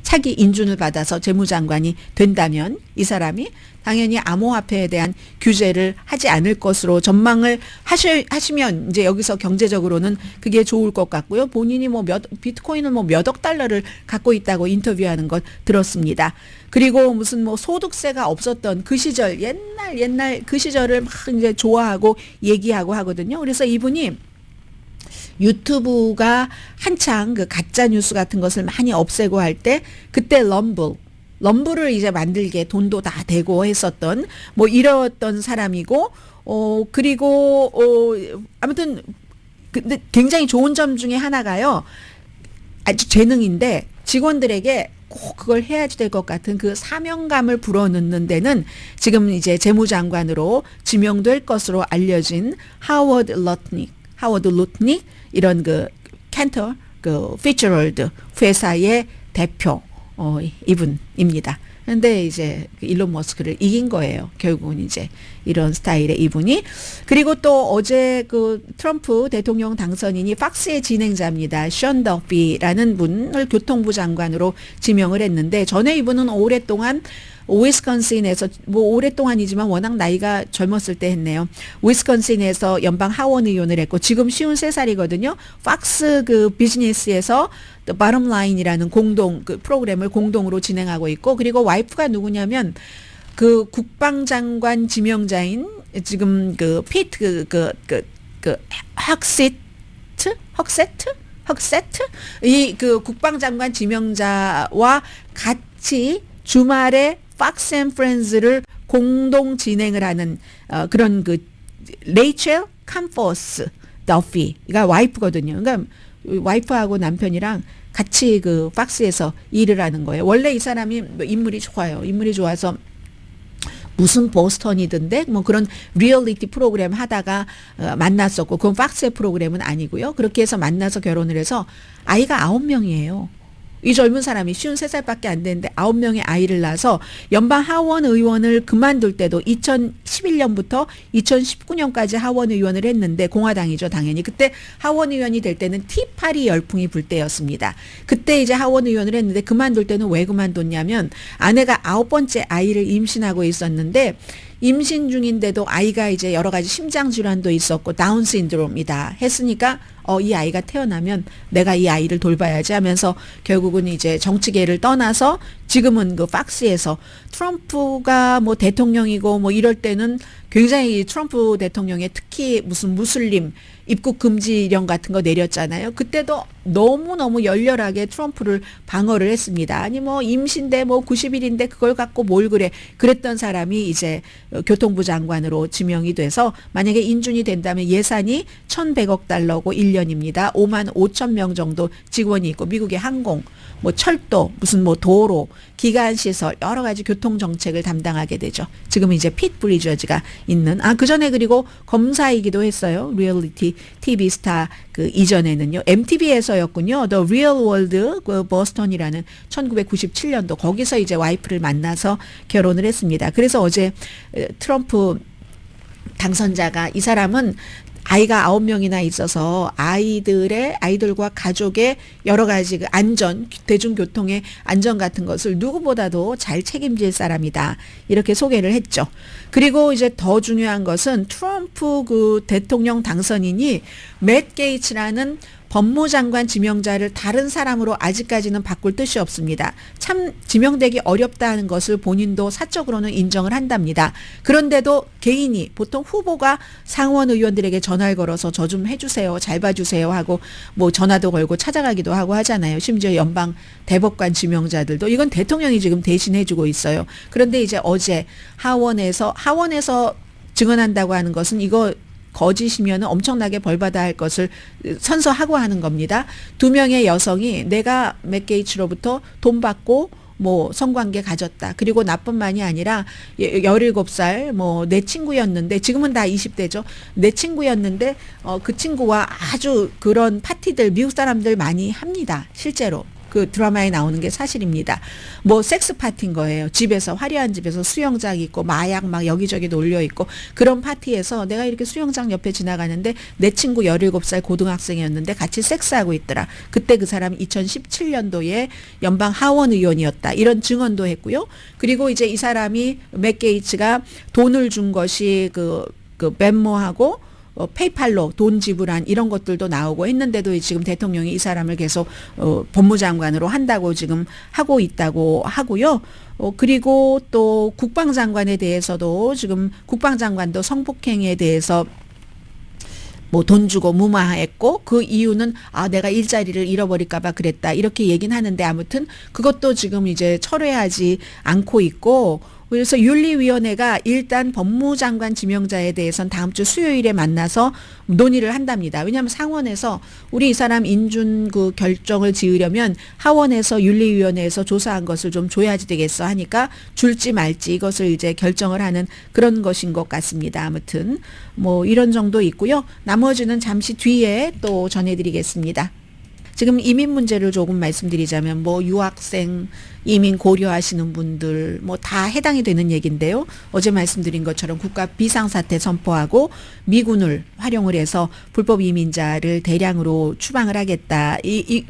차기 인준을 받아서 재무장관이 된다면 이 사람이 당연히 암호화폐에 대한 규제를 하지 않을 것으로 전망을 하시면 이제 여기서 경제적으로는 그게 좋을 것 같고요. 본인이 뭐 비트코인을 뭐 몇 억 달러를 갖고 있다고 인터뷰하는 것 들었습니다. 그리고 무슨 뭐 소득세가 없었던 그 시절 옛날 그 시절을 막 이제 좋아하고 얘기하고 하거든요. 그래서 이분이 유튜브가 한창 그 가짜 뉴스 같은 것을 많이 없애고 할 때 그때 럼블을 이제 만들게 돈도 다 대고 했었던 뭐 이랬던 사람이고 그리고 아무튼 근데 굉장히 좋은 점 중에 하나가요. 아주 재능인데 직원들에게 꼭 그걸 해야지 될 것 같은 그 사명감을 불어넣는 데는 지금 이제 재무장관으로 지명될 것으로 알려진 하워드 루트닉 이런 그 캔터 그 피츠럴드 회사의 대표 이분입니다. 근데 이제 일론 머스크를 이긴 거예요. 결국은 이제 이런 스타일의 이분이. 그리고 또 어제 그 트럼프 대통령 당선인이 팍스의 진행자입니다. 션 더비라는 분을 교통부 장관으로 지명을 했는데 전에 이분은 오랫동안 위스콘신에서 뭐 오랫동안이지만 워낙 나이가 젊었을 때 했네요. 위스콘신에서 연방 하원 의원을 했고 지금 53살이거든요. 팍스 그 비즈니스에서 바텀 라인이라는 공동 그 프로그램을 공동으로 진행하고 있고 그리고 와이프가 누구냐면 그 국방장관 지명자인 지금 그 피트 그 헉세트 이 그 국방장관 지명자와 같이 주말에 팍스 앤 프렌즈를 공동 진행을 하는 그런 그 레이첼 캄퍼스 더피가 와이프거든요. 그러니까 와이프하고 남편이랑 같이 그 팍스에서 일을 하는 거예요. 원래 이 사람이 인물이 좋아요. 인물이 좋아서 무슨 보스턴이던데 뭐 그런 리얼리티 프로그램 하다가 만났었고 그건 팍스의 프로그램은 아니고요. 그렇게 해서 만나서 결혼을 해서 아이가 9명이에요. 이 젊은 사람이 53살밖에 안 되는데 9명의 아이를 낳아서 연방 하원 의원을 그만둘 때도 2011년부터 2019년까지 하원 의원을 했는데 공화당이죠 당연히. 그때 하원 의원이 될 때는 티파리 열풍이 불 때였습니다. 그때 이제 하원 의원을 했는데 그만둘 때는 왜 그만뒀냐면 아내가 9번째 아이를 임신하고 있었는데 임신 중인데도 아이가 이제 여러 가지 심장 질환도 있었고 다운 신드롬이다 했으니까 이 아이가 태어나면 내가 이 아이를 돌봐야지 하면서 결국은 이제 정치계를 떠나서 지금은 그 팍스에서 트럼프가 뭐 대통령이고 뭐 이럴 때는 굉장히 트럼프 대통령의 특히 무슨 무슬림 입국 금지령 같은 거 내렸잖아요. 그때도 너무너무 열렬하게 트럼프를 방어를 했습니다. 아니 뭐 임신데 뭐 90일인데 그걸 갖고 뭘 그래. 그랬던 사람이 이제 교통부 장관으로 지명이 돼서 만약에 인준이 된다면 예산이 1,100억 달러고 1년입니다. 5만 5천 명 정도 직원이 있고 미국의 항공, 뭐 철도, 무슨 뭐 도로, 기간시설 여러 가지 교통 정책을 담당하게 되죠. 지금 이제 핏 브리저즈가 있는 그 전에 그리고 검사이기도 했어요. 리얼리티 TV 스타 그 이전에는요. MTV에서였군요. The Real World 그 버스턴이라는 1997년도 거기서 이제 와이프를 만나서 결혼을 했습니다. 그래서 어제 트럼프 당선자가 이 사람은 아이가 9명이나 있어서 아이들과 가족의 여러 가지 그 안전, 대중교통의 안전 같은 것을 누구보다도 잘 책임질 사람이다. 이렇게 소개를 했죠. 그리고 이제 더 중요한 것은 트럼프 그 대통령 당선인이 맷 게이츠라는 법무장관 지명자를 다른 사람으로 아직까지는 바꿀 뜻이 없습니다. 참 지명되기 어렵다는 것을 본인도 사적으로는 인정을 한답니다. 그런데도 개인이 보통 후보가 상원 의원들에게 전화를 걸어서 저 좀 해주세요, 잘 봐주세요 하고 뭐 전화도 걸고 찾아가기도 하고 하잖아요. 심지어 연방 대법관 지명자들도 이건 대통령이 지금 대신해주고 있어요. 그런데 이제 어제 하원에서 증언한다고 하는 것은 이거 거짓이면 엄청나게 벌받아야 할 것을 선서하고 하는 겁니다. 2명의 여성이 내가 맥 게이츠로부터 돈 받고 뭐 성관계 가졌다. 그리고 나뿐만이 아니라 17살 뭐 내 친구였는데 지금은 다 20대죠. 내 친구였는데 그 친구와 아주 그런 파티들 미국 사람들 많이 합니다. 실제로. 그 드라마에 나오는 게 사실입니다. 뭐 섹스 파티인 거예요. 집에서 화려한 집에서 수영장 있고 마약 막 여기저기 놀려 있고 그런 파티에서 내가 이렇게 수영장 옆에 지나가는데 내 친구 17살 고등학생이었는데 같이 섹스하고 있더라. 그때 그 사람이 2017년도에 연방 하원 의원이었다. 이런 증언도 했고요. 그리고 이제 이 사람이 맥 게이츠가 돈을 준 것이 그 벤모하고 페이팔로 돈 지불한 이런 것들도 나오고 했는데도 지금 대통령이 이 사람을 계속 법무장관으로 한다고 지금 하고 있다고 하고요. 그리고 또 국방장관에 대해서도 지금 국방장관도 성폭행에 대해서 뭐 돈 주고 무마했고 그 이유는 내가 일자리를 잃어버릴까 봐 그랬다. 이렇게 얘기는 하는데 아무튼 그것도 지금 이제 철회하지 않고 있고 그래서 윤리위원회가 일단 법무장관 지명자에 대해서는 다음 주 수요일에 만나서 논의를 한답니다. 왜냐하면 상원에서 우리 이 사람 인준 그 결정을 지으려면 하원에서 윤리위원회에서 조사한 것을 좀 줘야지 되겠어 하니까 줄지 말지 이것을 이제 결정을 하는 그런 것인 것 같습니다. 아무튼 뭐 이런 정도 있고요. 나머지는 잠시 뒤에 또 전해드리겠습니다. 지금 이민 문제를 조금 말씀드리자면 뭐 유학생 이민 고려하시는 분들 뭐 다 해당이 되는 얘기인데요. 어제 말씀드린 것처럼 국가 비상사태 선포하고 미군을 활용을 해서 불법 이민자를 대량으로 추방을 하겠다.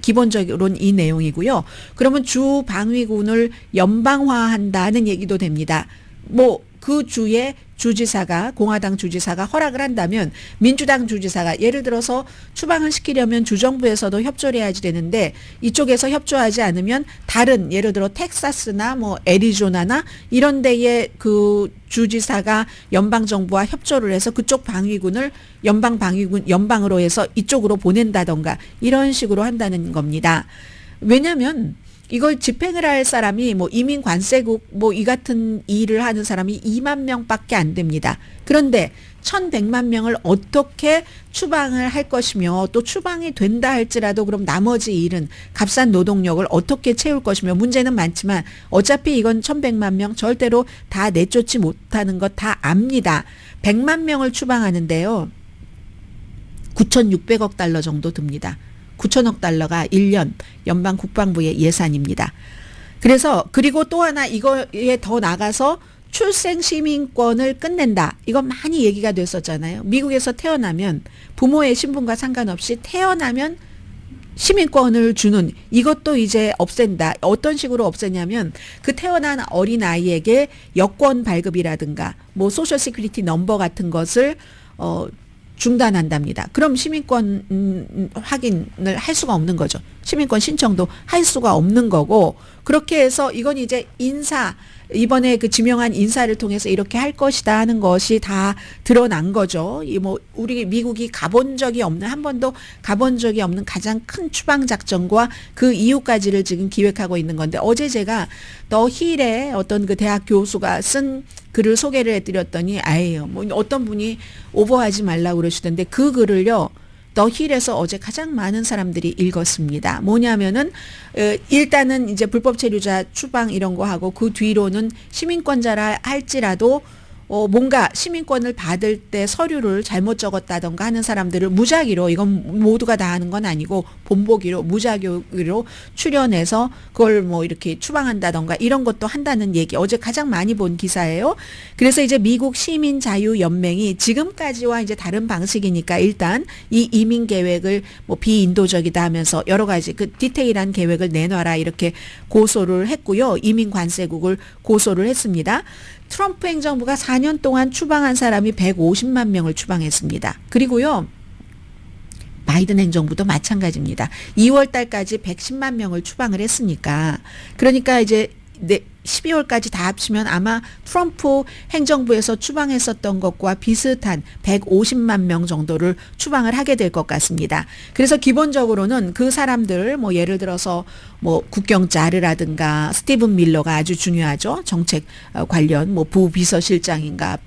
기본적으로는 이 내용이고요. 그러면 주 방위군을 연방화한다는 얘기도 됩니다. 뭐 그 주에 주지사가 공화당 주지사가 허락을 한다면 민주당 주지사가 예를 들어서 추방을 시키려면 주정부에서도 협조를 해야지 되는데 이쪽에서 협조하지 않으면 다른 예를 들어 텍사스나 뭐 애리조나나 이런 데에 그 주지사가 연방정부와 협조를 해서 그쪽 방위군을 연방으로 해서 이쪽으로 보낸다던가 이런 식으로 한다는 겁니다. 왜냐하면 이걸 집행을 할 사람이 뭐 이민 관세국 뭐 이 같은 일을 하는 사람이 2만 명밖에 안 됩니다. 그런데 1,100만 명을 어떻게 추방을 할 것이며 또 추방이 된다 할지라도 그럼 나머지 일은 값싼 노동력을 어떻게 채울 것이며 문제는 많지만 어차피 이건 1,100만 명 절대로 다 내쫓지 못하는 것 다 압니다. 100만 명을 추방하는데요. 9,600억 달러 정도 듭니다. 9천억 달러가 1년 연방 국방부의 예산입니다. 그래서 그리고 또 하나 이거에 더 나가서 출생 시민권을 끝낸다. 이건 많이 얘기가 됐었잖아요. 미국에서 태어나면 부모의 신분과 상관없이 태어나면 시민권을 주는 이것도 이제 없앤다. 어떤 식으로 없애냐면 그 태어난 어린아이에게 여권 발급이라든가 뭐 소셜 시큐리티 넘버 같은 것을 중단한답니다. 그럼 시민권 확인을 할 수가 없는 거죠. 시민권 신청도 할 수가 없는 거고 그렇게 해서 이건 이제 이번에 그 지명한 인사를 통해서 이렇게 할 것이다 하는 것이 다 드러난 거죠. 뭐 우리 미국이 한 번도 가본 적이 없는 가장 큰 추방 작전과 그 이유까지를 지금 기획하고 있는 건데 어제 제가 더 힐의 어떤 그 대학 교수가 쓴 글을 소개를 해드렸더니 뭐 어떤 분이 오버하지 말라고 그러시던데 그 글을요. 더 힐에서 어제 가장 많은 사람들이 읽었습니다. 뭐냐면은 일단은 이제 불법 체류자 추방 이런 거 하고 그 뒤로는 시민권자라 할지라도 뭔가 시민권을 받을 때 서류를 잘못 적었다던가 하는 사람들을 무작위로 이건 모두가 다 하는 건 아니고 본보기로 무작위로 출연해서 그걸 뭐 이렇게 추방한다던가 이런 것도 한다는 얘기 어제 가장 많이 본 기사예요. 그래서 이제 미국 시민자유연맹이 지금까지와 이제 다른 방식이니까 일단 이 이민 계획을 뭐 비인도적이다 하면서 여러 가지 그 디테일한 계획을 내놔라 이렇게 고소를 했고요. 이민 관세국을 고소를 했습니다. 트럼프 행정부가 4년 동안 추방한 사람이 150만 명을 추방했습니다. 그리고요. 바이든 행정부도 마찬가지입니다. 2월 달까지 110만 명을 추방을 했으니까 그러니까 이제 12월까지 다 합치면 아마 트럼프 행정부에서 추방했었던 것과 비슷한 150만 명 정도를 추방을 하게 될 것 같습니다. 그래서 기본적으로는 그 사람들 뭐 예를 들어서 뭐 국경자르라든가 스티븐 밀러가 아주 중요하죠. 정책 관련 뭐 부비서실장인가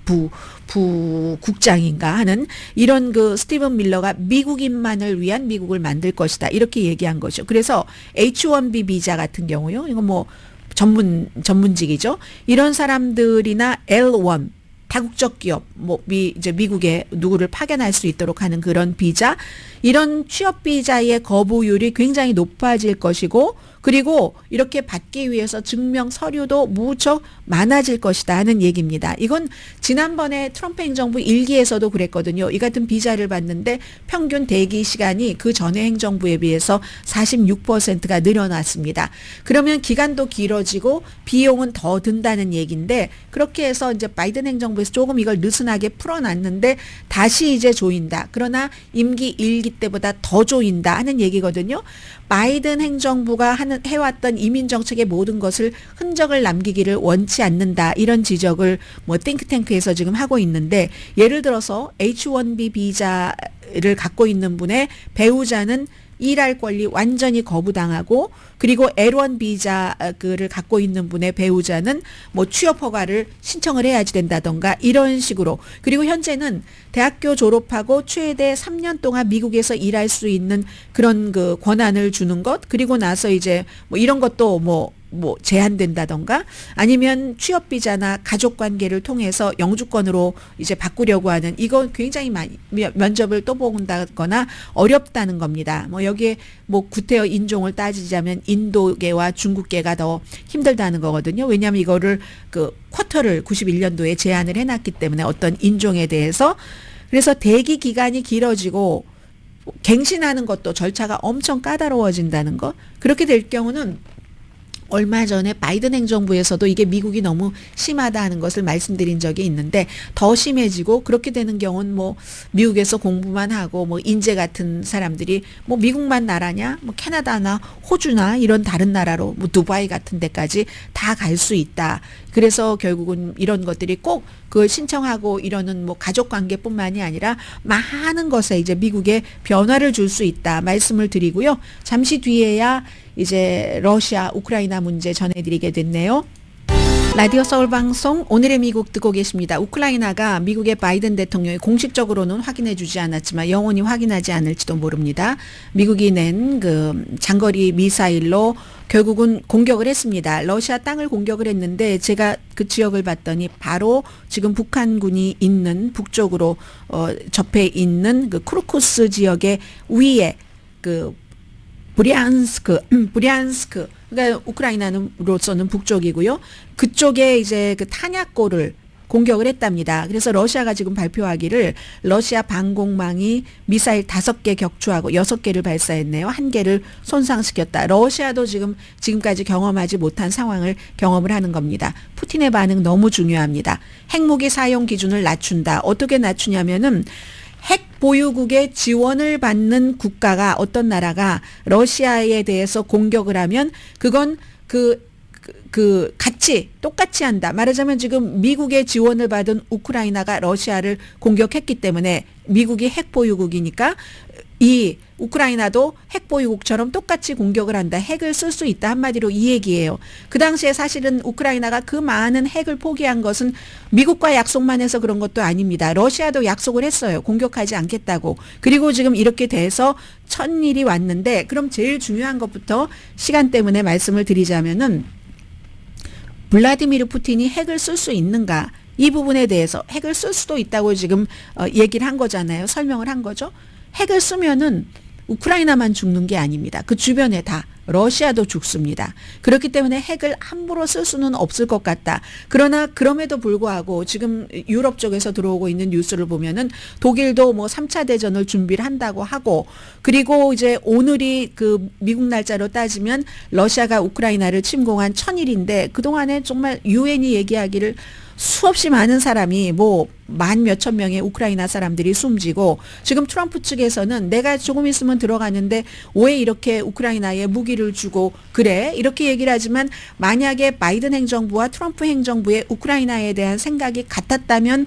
부국장인가 하는 이런 그 스티븐 밀러가 미국인만을 위한 미국을 만들 것이다. 이렇게 얘기한 거죠. 그래서 H1B 비자 같은 경우요. 이거 뭐 전문직이죠. 이런 사람들이나 L1 다국적 기업, 뭐 이제 미국에 누구를 파견할 수 있도록 하는 그런 비자, 이런 취업 비자의 거부율이 굉장히 높아질 것이고, 그리고 이렇게 받기 위해서 증명 서류도 무척 많아질 것이다 하는 얘기입니다. 이건 지난번에 트럼프 행정부 1기에서도 그랬거든요. 이 같은 비자를 받는데 평균 대기 시간이 그 전에 행정부에 비해서 46%가 늘어났습니다. 그러면 기간도 길어지고 비용은 더 든다는 얘기인데, 그렇게 해서 이제 바이든 행정부에서 조금 이걸 느슨하게 풀어놨는데 다시 이제 조인다. 그러나 임기 1기 때보다 더 조인다 하는 얘기거든요. 바이든 행정부가 해왔던 이민 정책의 모든 것을 흔적을 남기기를 원치 않는다. 이런 지적을 뭐 띵크탱크에서 지금 하고 있는데, 예를 들어서 H1B 비자를 갖고 있는 분의 배우자는 일할 권리 완전히 거부당하고, 그리고 L1 비자를 갖고 있는 분의 배우자는 뭐 취업 허가를 신청을 해야지 된다던가 이런 식으로. 그리고 현재는 대학교 졸업하고 최대 3년 동안 미국에서 일할 수 있는 그런 그 권한을 주는 것, 그리고 나서 이제 뭐 이런 것도 뭐 제한된다던가, 아니면 취업 비자나 가족 관계를 통해서 영주권으로 이제 바꾸려고 하는, 이건 굉장히 많이 면접을 또 본다거나 어렵다는 겁니다. 뭐 여기에 뭐 구태여 인종을 따지자면 인도계와 중국계가 더 힘들다는 거거든요. 왜냐하면 이거를 그 쿼터를 91년도에 제한을 해놨기 때문에 어떤 인종에 대해서. 그래서 대기 기간이 길어지고 갱신하는 것도 절차가 엄청 까다로워진다는 것. 그렇게 될 경우는 얼마 전에 바이든 행정부에서도 이게 미국이 너무 심하다 하는 것을 말씀드린 적이 있는데, 더 심해지고 그렇게 되는 경우는 뭐 미국에서 공부만 하고 뭐 인재 같은 사람들이 뭐 미국만 나라냐, 뭐 캐나다나 호주나 이런 다른 나라로 뭐 두바이 같은 데까지 다 갈 수 있다. 그래서 결국은 이런 것들이 꼭 그걸 신청하고 이러는 뭐 가족 관계뿐만이 아니라 많은 것에 이제 미국에 변화를 줄 수 있다 말씀을 드리고요. 잠시 뒤에야 이제 러시아 우크라이나 문제 전해드리게 됐네요. 라디오 서울 방송 오늘의 미국 듣고 계십니다. 우크라이나가 미국의 바이든 대통령이 공식적으로는 확인해 주지 않았지만 영원히 확인하지 않을지도 모릅니다. 미국이 낸 그 장거리 미사일로 결국은 공격을 했습니다. 러시아 땅을 공격을 했는데, 제가 그 지역을 봤더니 바로 지금 북한군이 있는 북쪽으로 접해 있는 그 크루쿠스 지역의 위에 그 브리안스크, 그러니까 우크라이나로서는 북쪽이고요. 그쪽에 이제 그 탄약고를 공격을 했답니다. 그래서 러시아가 지금 발표하기를 러시아 방공망이 미사일 5개 격추하고 6개를 발사했네요. 1개를 손상시켰다. 러시아도 지금까지 경험하지 못한 상황을 경험을 하는 겁니다. 푸틴의 반응 너무 중요합니다. 핵무기 사용 기준을 낮춘다. 어떻게 낮추냐면은 핵 보유국의 지원을 받는 국가가, 어떤 나라가 러시아에 대해서 공격을 하면 그건 같이 똑같이 한다. 말하자면 지금 미국의 지원을 받은 우크라이나가 러시아를 공격했기 때문에, 미국이 핵 보유국이니까 이 우크라이나도 핵 보유국처럼 똑같이 공격을 한다. 핵을 쓸 수 있다. 한마디로 이 얘기예요. 그 당시에 사실은 우크라이나가 그 많은 핵을 포기한 것은 미국과 약속만 해서 그런 것도 아닙니다. 러시아도 약속을 했어요. 공격하지 않겠다고. 그리고 지금 이렇게 돼서 천일이 왔는데, 그럼 제일 중요한 것부터 시간 때문에 말씀을 드리자면은, 블라디미르 푸틴이 핵을 쓸 수 있는가, 이 부분에 대해서 핵을 쓸 수도 있다고 지금 얘기를 한 거잖아요. 설명을 한 거죠. 핵을 쓰면은 우크라이나만 죽는 게 아닙니다. 그 주변에 다 러시아도 죽습니다. 그렇기 때문에 핵을 함부로 쓸 수는 없을 것 같다. 그러나 그럼에도 불구하고 지금 유럽 쪽에서 들어오고 있는 뉴스를 보면은 독일도 뭐 3차 대전을 준비를 한다고 하고, 그리고 이제 오늘이 그 미국 날짜로 따지면 러시아가 우크라이나를 침공한 1000일인데 그동안에 정말 유엔이 얘기하기를 수없이 많은 사람이 뭐 만 몇천 명의 우크라이나 사람들이 숨지고, 지금 트럼프 측에서는 내가 조금 있으면 들어가는데 왜 이렇게 우크라이나에 무기를 주고 그래? 이렇게 얘기를 하지만 만약에 바이든 행정부와 트럼프 행정부의 우크라이나에 대한 생각이 같았다면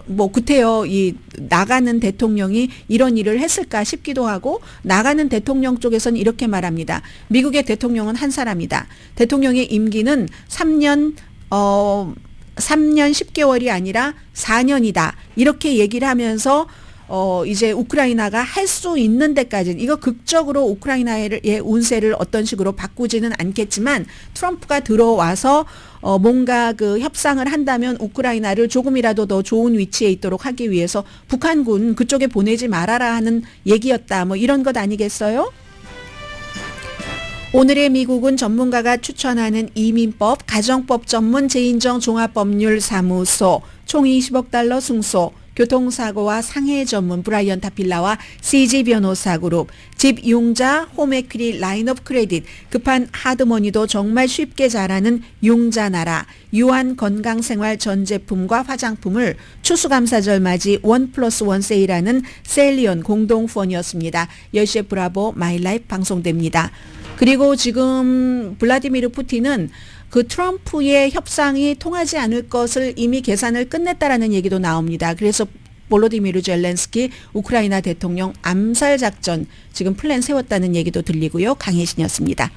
뭐 구태여 이 나가는 대통령이 이런 일을 했을까 싶기도 하고, 나가는 대통령 쪽에서는 이렇게 말합니다. 미국의 대통령은 한 사람이다. 대통령의 임기는 3년 10개월이 아니라 4년이다. 이렇게 얘기를 하면서 이제 우크라이나가 할 수 있는 데까지는, 이거 극적으로 우크라이나의 운세를 어떤 식으로 바꾸지는 않겠지만 트럼프가 들어와서 뭔가 그 협상을 한다면 우크라이나를 조금이라도 더 좋은 위치에 있도록 하기 위해서 북한군 그쪽에 보내지 말아라 하는 얘기였다. 뭐 이런 것 아니겠어요? 오늘의 미국은 전문가가 추천하는 이민법, 가정법 전문 재인정 종합법률사무소, 총 20억 달러 승소, 교통사고와 상해 전문 브라이언 타필라와 CG 변호사 그룹, 집 융자 홈에퀴리 라인업 크레딧, 급한 하드머니도 정말 쉽게 잘하는 융자나라, 유한 건강생활 전 제품과 화장품을 추수감사절 맞이 1+1 세일하는 셀리온 공동후원이었습니다. 10시에 브라보 마이라이프 방송됩니다. 그리고 지금 블라디미르 푸틴은 그 트럼프의 협상이 통하지 않을 것을 이미 계산을 끝냈다라는 얘기도 나옵니다. 그래서 볼로디미르 젤렌스키 우크라이나 대통령 암살 작전 지금 플랜 세웠다는 얘기도 들리고요. 강혜신이었습니다.